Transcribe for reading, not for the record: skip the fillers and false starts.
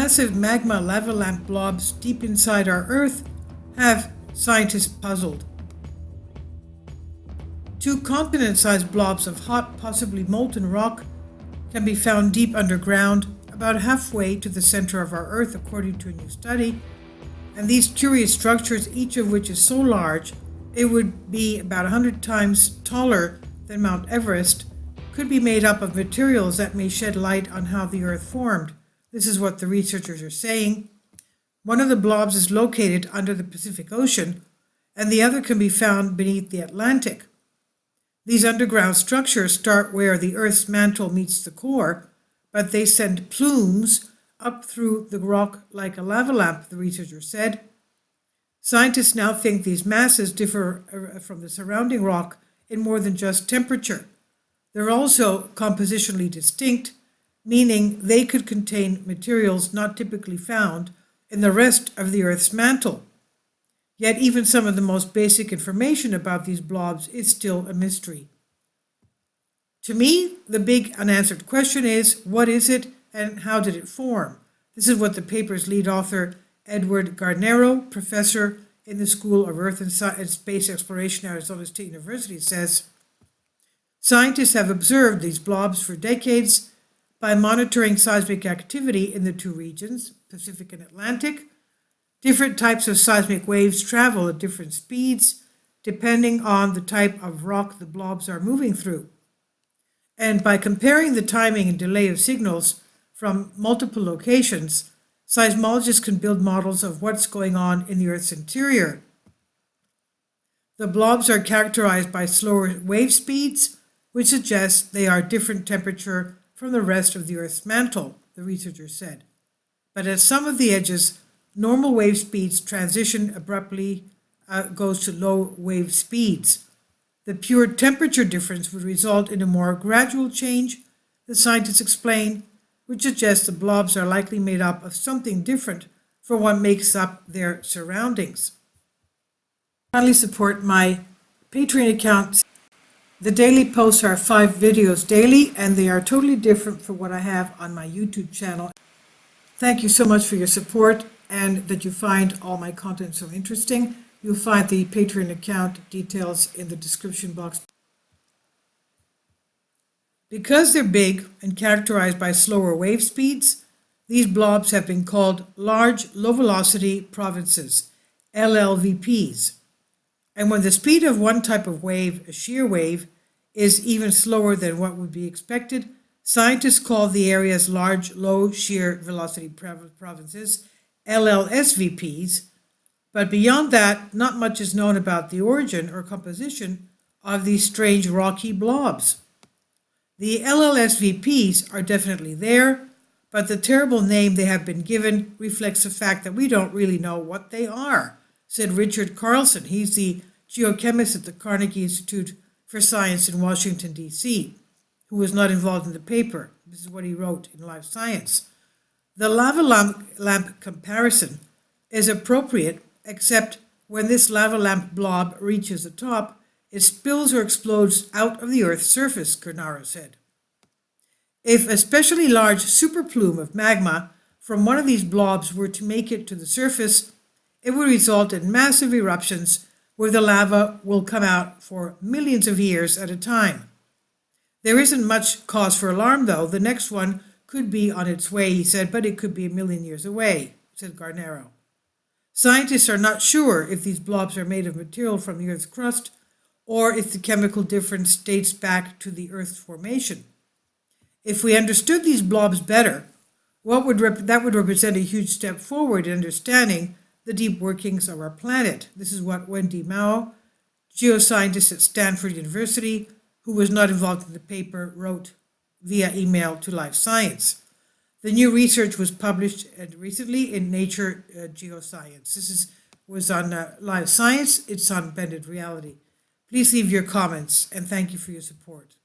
massive magma lava lamp blobs deep inside our Earth have scientists puzzled. Two continent-sized blobs of hot, possibly molten rock can be found deep underground, about halfway to the center of our Earth, according to a new study. And these curious structures, each of which is so large it would be about 100 times taller than Mount Everest, could be made up of materials that may shed light on how the Earth formed. This is what the researchers are saying. One of the blobs is located under the Pacific Ocean, and the other can be found beneath the Atlantic. These underground structures start where the Earth's mantle meets the core, but they send plumes up through the rock like a lava lamp, the researcher said. Scientists now think these masses differ from the surrounding rock in more than just temperature. They're also compositionally distinct, meaning they could contain materials not typically found in the rest of the Earth's mantle. Yet even some of the most basic information about these blobs is still a mystery. To me, the big unanswered question is, what is it and how did it form? This is what the paper's lead author, Edward Garnero, professor in the School of Earth and Space Exploration at Arizona State University, says. Scientists have observed these blobs for decades by monitoring seismic activity in the two regions, Pacific and Atlantic. Different types of seismic waves travel at different speeds, depending on the type of rock the blobs are moving through. And by comparing the timing and delay of signals from multiple locations, seismologists can build models of what's going on in the Earth's interior. The blobs are characterized by slower wave speeds, which suggests they are different temperature from the rest of the Earth's mantle, the researcher said. But at some of the edges, normal wave speeds transition abruptly, goes to low wave speeds. The pure temperature difference would result in a more gradual change, the scientists explain, which suggests the blobs are likely made up of something different from what makes up their surroundings. Finally, support my Patreon account. The daily posts are 5 videos daily, and they are totally different from what I have on my YouTube channel. Thank you so much for your support and that you find all my content so interesting. You'll find the Patreon account details in the description box. Because they're big and characterized by slower wave speeds, these blobs have been called large low-velocity provinces, LLVPs. And when the speed of one type of wave, a shear wave, is even slower than what would be expected, scientists call the areas large low shear velocity provinces, LLSVPs. But beyond that, not much is known about the origin or composition of these strange rocky blobs. The LLSVPs are definitely there, but the terrible name they have been given reflects the fact that we don't really know what they are, said Richard Carlson. He's the geochemist at the Carnegie Institute for Science in Washington, D.C., who was not involved in the paper. This is what he wrote in Life Science. The lava lamp comparison is appropriate, except when this lava lamp blob reaches the top, it spills or explodes out of the Earth's surface, Garnero said. If a especially large superplume of magma from one of these blobs were to make it to the surface, it would result in massive eruptions where the lava will come out for millions of years at a time. There isn't much cause for alarm, though. The next one could be on its way, he said, but it could be a million years away, said Garnero. Scientists are not sure if these blobs are made of material from the Earth's crust or if the chemical difference dates back to the Earth's formation. If we understood these blobs better, that would represent a huge step forward in understanding the deep workings of our planet. This is what Wendy Mao, geoscientist at Stanford University, who was not involved in the paper, wrote via email to Life Science. The new research was published recently in Nature Geoscience. This was on Live Science. It's on Bended Reality. Please leave your comments, and thank you for your support.